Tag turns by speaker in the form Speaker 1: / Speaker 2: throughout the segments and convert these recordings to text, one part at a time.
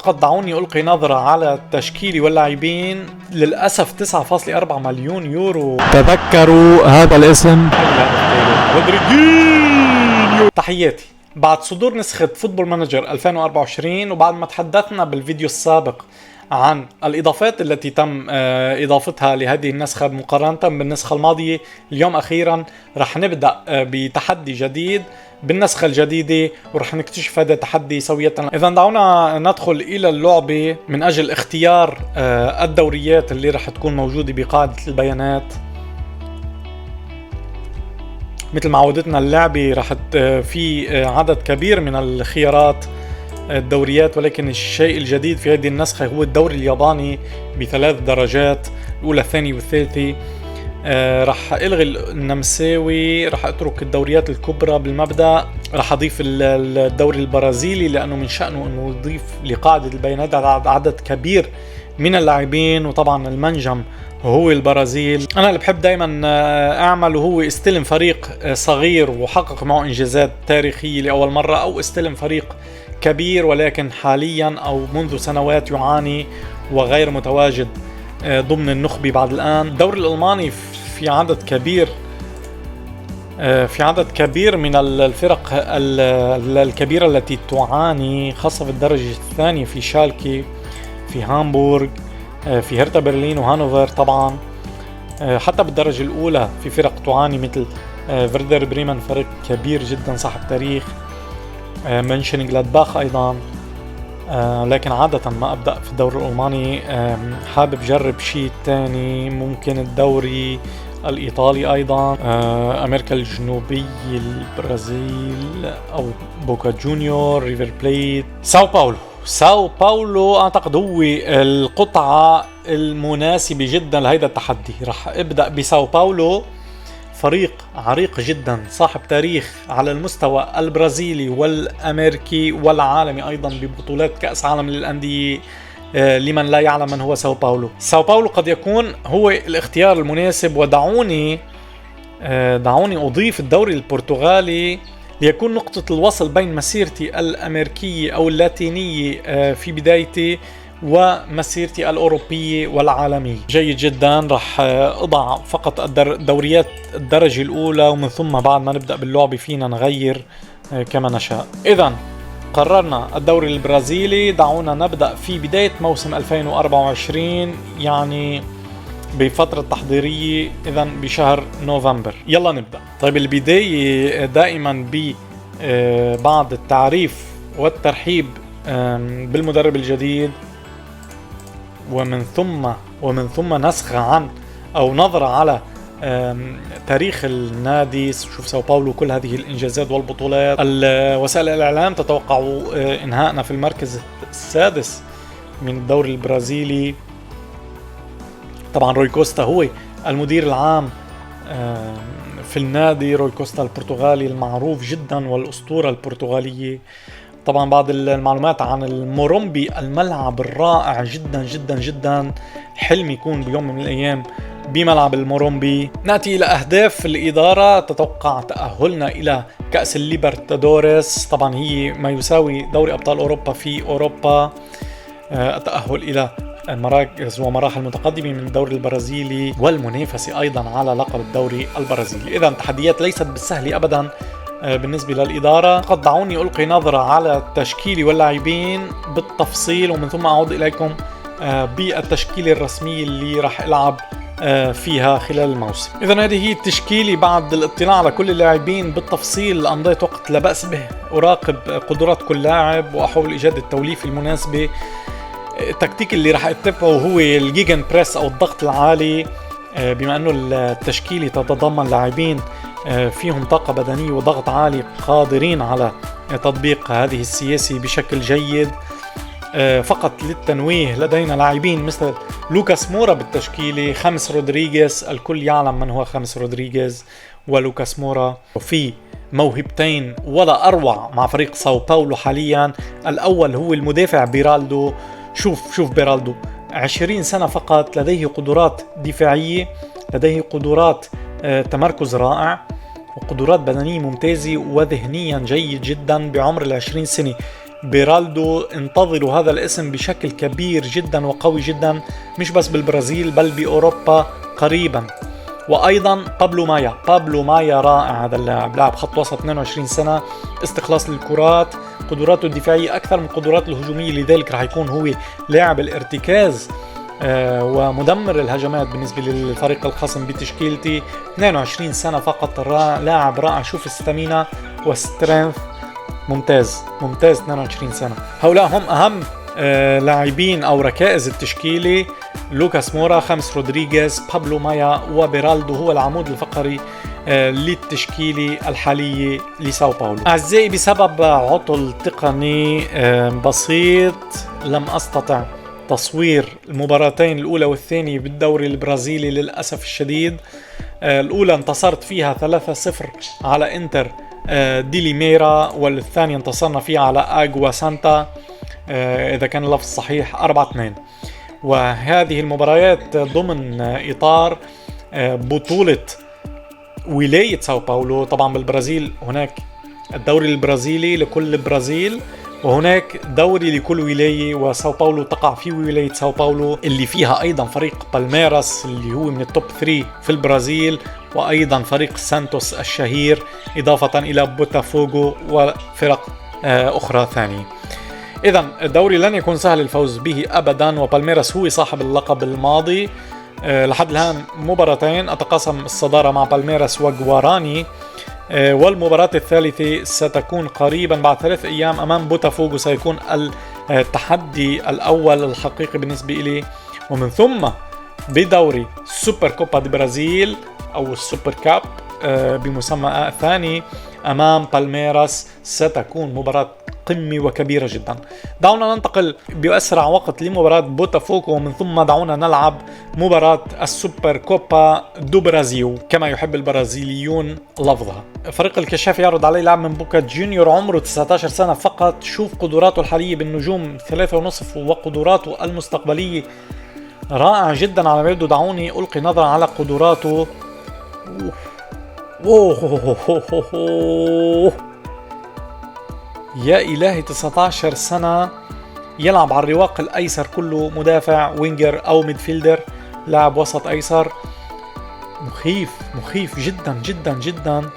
Speaker 1: قد دعوني ألقي نظرة على التشكيل واللاعبين. للأسف 9.4 مليون يورو.
Speaker 2: تذكروا هذا الاسم،
Speaker 1: رودريجينيو. تحياتي. بعد صدور نسخة فوتبول مانجر 2024 وبعد ما تحدثنا بالفيديو السابق عن الإضافات التي تم إضافتها لهذه النسخة مقارنة بالنسخة الماضية، اليوم أخيرا رح نبدأ بتحدي جديد بالنسخة الجديدة ورح نكتشف هذا التحدي سوية. إذا دعونا ندخل إلى اللعبة من أجل اختيار الدوريات اللي رح تكون موجودة بقاعدة البيانات. مثل ما عودتنا اللعبة رح في عدد كبير من الخيارات الدوريات، ولكن الشيء الجديد في هذه النسخة هو الدوري الياباني ب3 درجات، الأولى الثانية والثالثة. رح ألغي النمساوي، رح أترك الدوريات الكبرى بالمبدأ. رح أضيف الدوري البرازيلي لأنه من شأنه أنه يضيف لقاعدة البيانات عدد كبير من اللاعبين، وطبعا المنجم هو البرازيل. أنا اللي بحب دايما أعمل وهو استلم فريق صغير وحقق معه إنجازات تاريخية لأول مرة، أو استلم فريق كبير ولكن حاليا أو منذ سنوات يعاني وغير متواجد ضمن النخبة بعد الآن. الدوري الألماني في عدد كبير من الفرق الكبيرة التي تعاني، خاصة في الدرجة الثانية في شالكي، في هامبورغ، في هرتا برلين وهانوفر. طبعا حتى بالدرجة الأولى في فرق تعاني مثل فيردر بريمن، فريق كبير جدا صاحب تاريخ، منشن جلادباخ أيضا. لكن عادة ما أبدأ في الدوري الألماني. حابب جرب شيء تاني، ممكن الدوري الإيطالي أيضا، أمريكا الجنوبية، البرازيل أو بوكا جونيور، ريفر بليت. ساو باولو أعتقد هو القطعة المناسبة جدا لهذا التحدي. رح أبدأ بساو باولو، فريق عريق جدا صاحب تاريخ على المستوى البرازيلي والأمريكي والعالمي أيضا ببطولات كأس عالم للأندية. لمن لا يعلم من هو ساو باولو قد يكون هو الاختيار المناسب. ودعوني أضيف الدوري البرتغالي ليكون نقطة الوصل بين مسيرتي الأمريكية أو اللاتينية في بدايتي ومسيرتي الأوروبية والعالمية. جيد جدا. رح أضع فقط دوريات الدرجة الأولى، ومن ثم بعد ما نبدأ باللعبة فينا نغير كما نشاء. إذن قررنا الدوري البرازيلي. دعونا نبدأ في بداية موسم 2024، يعني بفترة تحضيرية، إذن بشهر نوفمبر. يلا نبدأ. طيب البداية دائما بعد التعريف والترحيب بالمدرب الجديد، ومن ثم نسخة عن أو نظرة على تاريخ النادي. شوف ساو باولو كل هذه الإنجازات والبطولات. وسائل الإعلام تتوقع إنهائنا في المركز السادس من الدوري البرازيلي. طبعا روي كوستا هو المدير العام في النادي، روي كوستا البرتغالي المعروف جدا والأسطورة البرتغالية. طبعا بعض المعلومات عن المورومبي، الملعب الرائع جدا جدا جدا، حلم يكون بيوم من الأيام بملعب المورومبي. نأتي إلى أهداف الإدارة. تتوقع تأهلنا إلى كأس الليبرتادوريس، طبعا هي ما يساوي دوري أبطال أوروبا في أوروبا. التأهل إلى المراكز ومراحل متقدمة من الدوري البرازيلي، والمنافسة أيضا على لقب الدوري البرازيلي. إذن تحديات ليست بالسهل أبدا بالنسبة للإدارة. قد دعوني ألقي نظرة على التشكيل واللاعبين بالتفصيل، ومن ثم أعود إليكم بالتشكيلة الرسمية اللي راح ألعب فيها خلال الموسم. إذن هذه هي التشكيلة بعد الاطلاع على كل اللاعبين بالتفصيل. أمضيت وقت لا بأس به أراقب قدرات كل لاعب وأحاول إيجاد التوليفة المناسبة. التكتيك اللي راح اتبعه هو الجيجن بريس أو الضغط العالي، بما أنه التشكيلة تتضمن لاعبين فيهم طاقة بدنية وضغط عالي قادرين على تطبيق هذه السياسة بشكل جيد. فقط للتنويه لدينا لاعبين مثل لوكاس مورا بالتشكيلة، خامس رودريغيز، الكل يعلم من هو خامس رودريغيز ولوكاس مورا. وفي موهبتين ولا أروع مع فريق ساو باولو حاليا. الأول هو المدافع بيرالدو. شوف بيرالدو 20 سنة فقط، لديه قدرات دفاعية، لديه قدرات تمركز رائع وقدرات بدنية ممتازة وذهنيا جيد جدا بعمر 20 سنة. بيرالدو. انتظروا هذا الاسم بشكل كبير جدا وقوي جدا، مش بس بالبرازيل بل بأوروبا قريبا. وأيضا بابلو مايا رائع هذا اللاعب، لاعب خط وسط 22 سنة، استخلاص للكرات، قدراته الدفاعية أكثر من قدراته الهجومية، لذلك راح يكون هو لاعب الارتكاز ومدمر الهجمات بالنسبة للفريق الخصم بتشكيلتي. 22 سنة فقط، لاعب رائع. شوف الستامينا والسترينث، ممتاز 22 سنة. هؤلاء هم أهم لاعبين أو ركائز التشكيلة: لوكاس مورا، خامس رودريغيز، بابلو مايا، وبيرالدو هو العمود الفقري للتشكيلة الحالية لساو باولو. أعزائي، بسبب عطل تقني بسيط لم أستطع تصوير المباراتين الأولى والثانية بالدوري البرازيلي للأسف الشديد. الأولى انتصرت فيها 3-0 على إنتر دي ليميرا، والثانية انتصرنا فيها على آغوا سانتا، إذا كان اللفظ صحيح، 4-2. وهذه المباريات ضمن إطار بطولة ولاية ساو باولو. طبعا بالبرازيل هناك الدوري البرازيلي لكل برازيل، وهناك دوري لكل ولاية، وساو باولو تقع في ولاية ساو باولو اللي فيها أيضا فريق بالميراس اللي هو من التوب 3 في البرازيل، وأيضا فريق سانتوس الشهير، إضافة إلى بوتافوغو وفرق أخرى ثانية. إذن الدوري لن يكون سهل الفوز به أبدا، وبالميراس هو صاحب اللقب الماضي. لحد الآن مباراتين أتقاسم الصدارة مع بالميراس وغواراني، والمباراة الثالثة ستكون قريبا بعد 3 أيام أمام بوتافوغو، سيكون التحدي الأول الحقيقي بالنسبة إلي. ومن ثم بدوري سوبر كوبا دي برازيل أو السوبر كاب بمسمى ثاني أمام بالميراس، ستكون مباراة قمة وكبيرة جدا. دعونا ننتقل بأسرع وقت لمباراة بوتافوغو، ومن ثم دعونا نلعب مباراة السوبر كوبا دو برازيل كما يحب البرازيليون لفظها. فريق الكشاف يعرض عليه لاعب من بوكا جونيور، عمره 19 سنة فقط. شوف قدراته الحالية بالنجوم 3.5 وقدراته المستقبلية رائع جدا على ما يبدو. دعوني ألقي نظرة على قدراته. يا إلهي، 19 سنة، يلعب على الرواق الأيسر كله، مدافع، وينجر أو ميدفيلدر، لاعب وسط أيسر. مخيف جدا جدا جدا.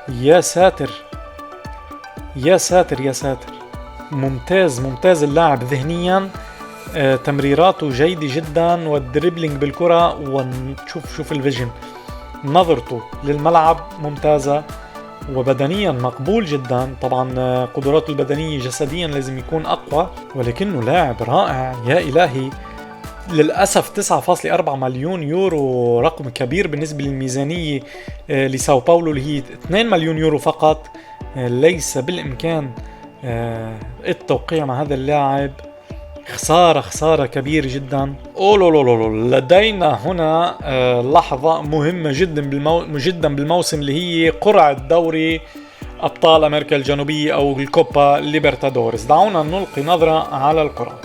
Speaker 1: يا ساتر يا ساتر يا ساتر. ممتاز اللاعب ذهنيا، تمريراته جيدة جدا، والدريبلينج بالكرة، شوف الفيجن، نظرته للملعب ممتازة، وبدنيا مقبول جدا. طبعا قدراته البدنية جسديا لازم يكون أقوى، ولكنه لاعب رائع. يا إلهي، للأسف 9.4 مليون يورو رقم كبير بالنسبة للميزانية لساو باولو اللي هي 2 مليون يورو فقط. ليس بالإمكان التوقيع مع هذا اللاعب. خسارة كبيرة جدا. لدينا هنا لحظة مهمة جدا بالموسم، اللي هي قرعة دوري أبطال أمريكا الجنوبية أو الكوبا ليبرتادوريس. دعونا نلقي نظرة على القرعة.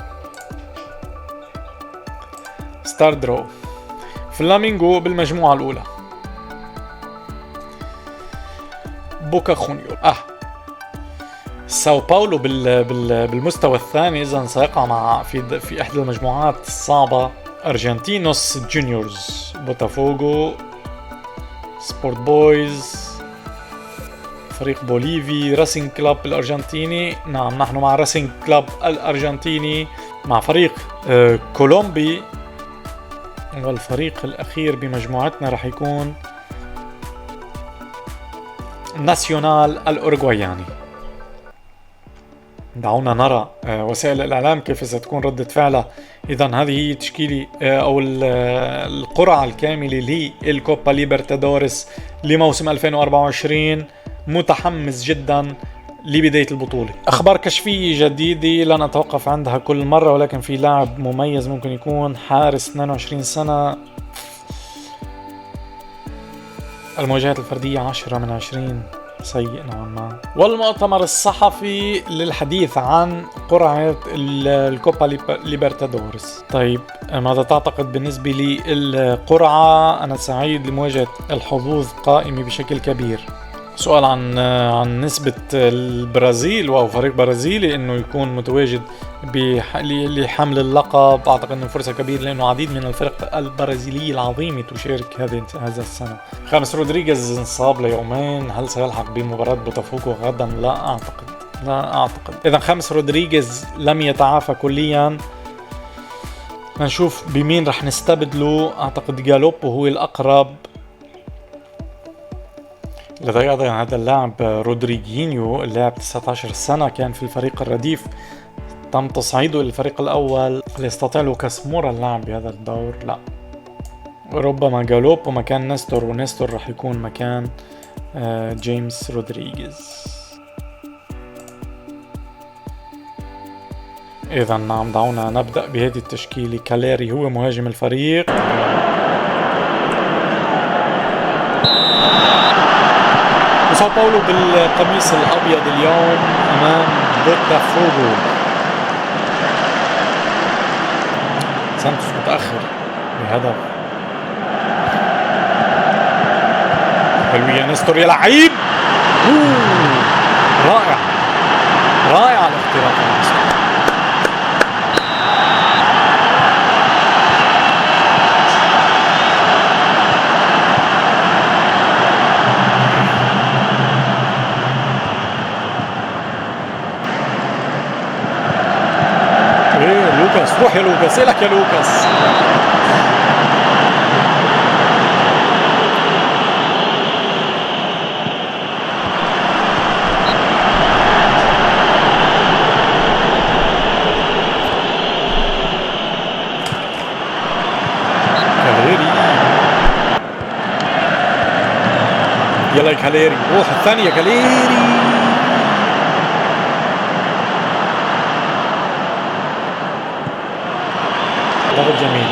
Speaker 1: ستار درو. فلامينغو بالمجموعة الأولى، بوكا خونيور. ساو باولو بالمستوى الثاني، إذن سيقع مع في إحدى المجموعات الصعبة. أرجنتينوس جونيورز، بوتافوغو، سبورت بويز، فريق بوليفي، راسينج كلاب الأرجنتيني. نعم، نحن مع راسينج كلاب الأرجنتيني، مع فريق كولومبي. والفريق الأخير بمجموعتنا رح يكون ناسيونال الأورغواياني. دعونا نرى وسائل الإعلام كيف ستكون ردة فعلها. إذن هذه هي تشكيلي أو القرعة الكاملة للكوبا ليبرتادوريس لموسم 2024. متحمس جدا لبداية البطولة. أخبار كشفية جديدة لن أتوقف عندها كل مرة، ولكن في لاعب مميز ممكن يكون حارس 22 سنة. المواجهات الفردية 10 من 20، سيء نوعا ما. والمؤتمر الصحفي للحديث عن قرعة الكوبا ليبرتادوريس. طيب، ماذا تعتقد بالنسبة لي القرعة؟ أنا سعيد لمواجهة الحظوظ قائمة بشكل كبير. سؤال عن نسبة البرازيل أو فريق برازيلي إنه يكون متواجد لحمل اللقب. أعتقد إنه فرصة كبيرة لأنه عديد من الفرق البرازيلية العظيمة تشارك هذا السنة. خامس رودريغيز انصاب ليومين، هل سيلحق بمباراة بوتافوغو غدا؟ لا أعتقد. إذا خامس رودريغيز لم يتعافى كليا، نشوف بمين رح نستبدله. أعتقد جالوبو هو الأقرب. لدي أيضا هذا اللاعب رودريجينيو، اللاعب 19 سنة، كان في الفريق الرديف، تم تصعيده إلى الفريق الأول. هل يستطيع لوكاس مورا اللعب بهذا الدور؟ لا، ربما جالوبو مكان نستور، ونستور رح يكون مكان جيمس رودريغيز. إذا نعم، دعونا نبدأ بهذه التشكيلة. كاليري هو مهاجم الفريق. وساو باولو بالقميص الأبيض اليوم أمام بوتافوغو. سانتوس متأخر بهدف. حلوية نستور يا لعيب. رائع الاختراق يا نستور. روح يا لوكاس، إلك يا لوكاس. كاليري، يلا يا كاليري، روح الثانية كاليري. ضغط جميل.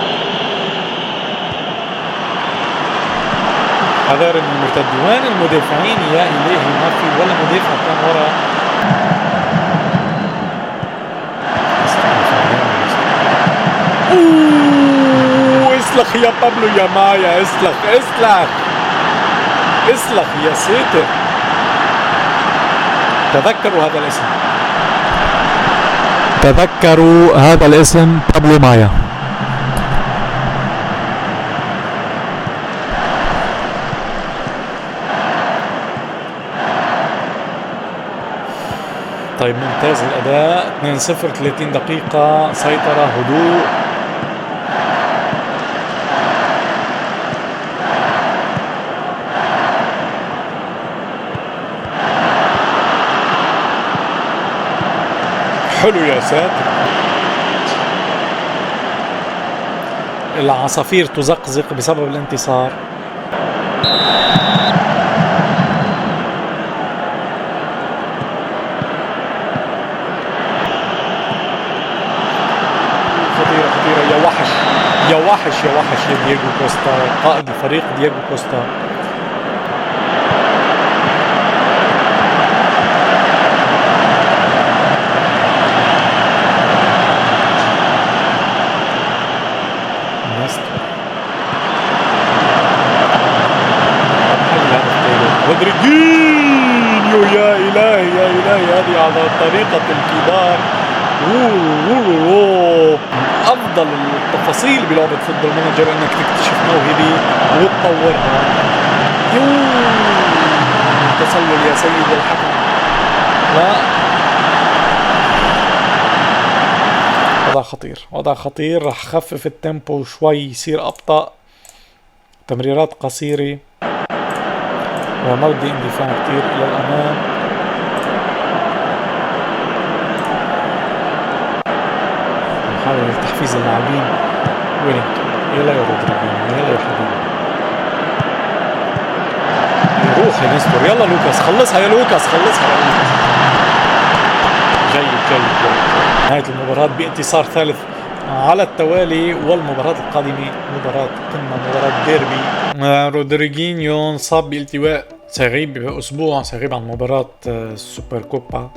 Speaker 1: حذر من المرتد. وين المدافعين يا إلهي؟ ما في ولا مدافع كان ورا. اسلخ يا بابلو يا مايا، اسلخ يا ساتر.
Speaker 2: تذكروا هذا الاسم بابلو مايا.
Speaker 1: طيب ممتاز الأداء. 2-0، 30 دقيقة سيطرة، هدوء. حلو يا ساتر. العصافير تزقزق بسبب الانتصار. خطيرة يا وحش يا دييغو كوستا، قائد الفريق دييغو كوستا. رودريجينيو، يا إلهي هذه على طريقة الكبار. أفضل التفاصيل بلعبة فوتبول مانجر إنك تكتشف موهبة وتطورها. تسلل يا سيد الحكم. لا، وضع خطير. رح خفف التيمبو شوي، يصير أبطأ، تمريرات قصيرة، ومودي اندفاع كتير إلى الأمام. نحاول تحفيز اللاعبين. ويلينغتون، يلا يا رودريجينيو، يلا يا حبيبي، روح يا نستور، يلا لوكاس، خلصها يا لوكاس. جيد. نهاية المباراة بانتصار ثالث على التوالي، والمباراة القادمة مباراة قمة، مباراة ديربي. رودريجينيو انصاب بالتواء، سيغيب بأسبوع، سيغيب عن مباراة السوبر كوبا.